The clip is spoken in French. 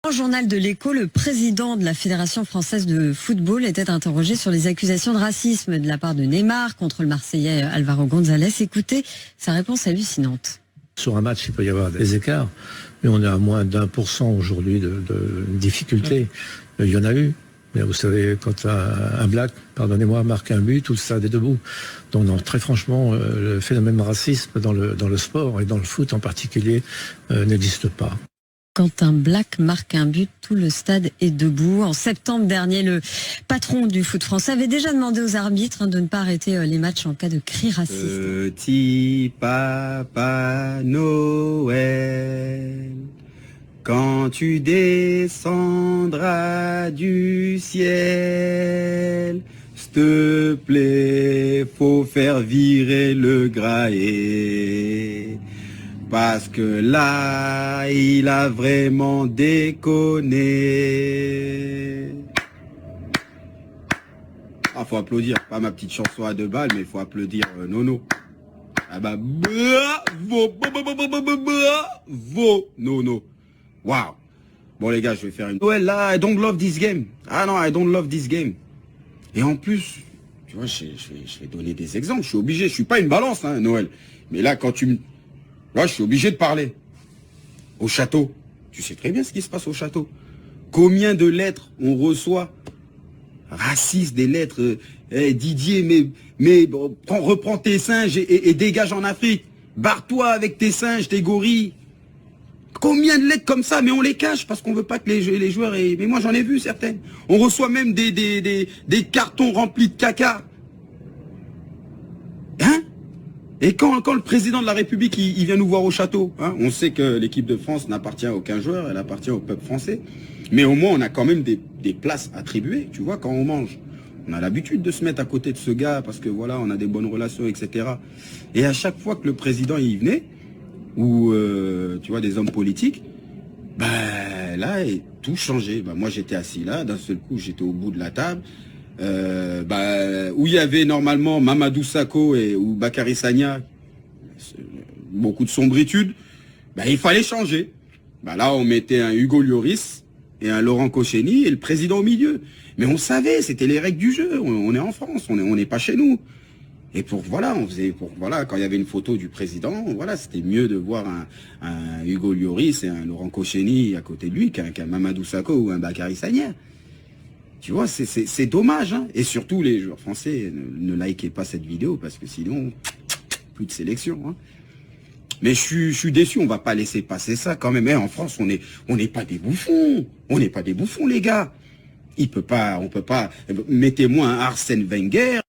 Au journal de l'Écho, le président de la Fédération française de football était interrogé sur les accusations de racisme de la part de Neymar contre le Marseillais Álvaro González. Écoutez sa réponse hallucinante. Sur un match, il peut y avoir des écarts, mais on est à moins d'1% aujourd'hui de difficulté. Il y en a eu. Mais vous savez, quand un black, pardonnez-moi, marque un but, tout le stade est debout. Donc non, très franchement, le phénomène racisme dans le sport et dans le foot en particulier n'existe pas. Quand un black marque un but, tout le stade est debout. En septembre dernier, le patron du foot français avait déjà demandé aux arbitres de ne pas arrêter les matchs en cas de cris racistes. Petit Papa Noël, quand tu descendras du ciel, s'il te plaît, faut faire virer le graët. Parce que là, il a vraiment déconné. Ah, faut applaudir. Pas ma petite chanson à 2 balles, mais il faut applaudir Nono. Ah bah, bravo, Nono. Waouh. Bon, les gars, je vais faire une... Ouais, là, I don't love this game. Ah non, I don't love this game. Et en plus, tu vois, je vais donner des exemples. Je suis obligé. Je suis pas une balance, hein, Noël. Mais là, quand tu me... Là, je suis obligé de parler. Au château. Tu sais très bien ce qui se passe au château. Combien de lettres on reçoit racistes, des lettres. Didier, mais reprends tes singes et dégage en Afrique. Barre-toi avec tes singes, tes gorilles. Combien de lettres comme ça, mais on les cache parce qu'on veut pas que les joueurs... Mais moi, j'en ai vu certaines. On reçoit même des cartons remplis de caca. Hein? Et quand le président de la République il vient nous voir au château, hein, on sait que l'équipe de France n'appartient à aucun joueur, elle appartient au peuple français. Mais au moins, on a quand même des places attribuées, tu vois, quand on mange. On a l'habitude de se mettre à côté de ce gars parce que voilà, on a des bonnes relations, etc. Et à chaque fois que le président y venait, ou tu vois, des hommes politiques, ben là, tout changeait. Ben, moi, j'étais assis là, d'un seul coup, j'étais au bout de la table. Où il y avait normalement Mamadou Sakho ou Bakary Sagna, beaucoup de sombritude, il fallait changer. Là, on mettait un Hugo Lloris et un Laurent Koscielny et le président au milieu. Mais on savait, c'était les règles du jeu. On est en France, on n'est pas chez nous. Et quand il y avait une photo du président, voilà, c'était mieux de voir un Hugo Lloris et un Laurent Koscielny à côté de lui qu'un Mamadou Sakho ou un Bakary Sagna. Tu vois, c'est dommage, hein. Et surtout, les joueurs français, ne likez pas cette vidéo, parce que sinon, plus de sélection, hein. Mais je suis déçu, on va pas laisser passer ça quand même. En France, on n'est pas des bouffons. On n'est pas des bouffons, les gars. On peut pas, mettez-moi un Arsène Wenger.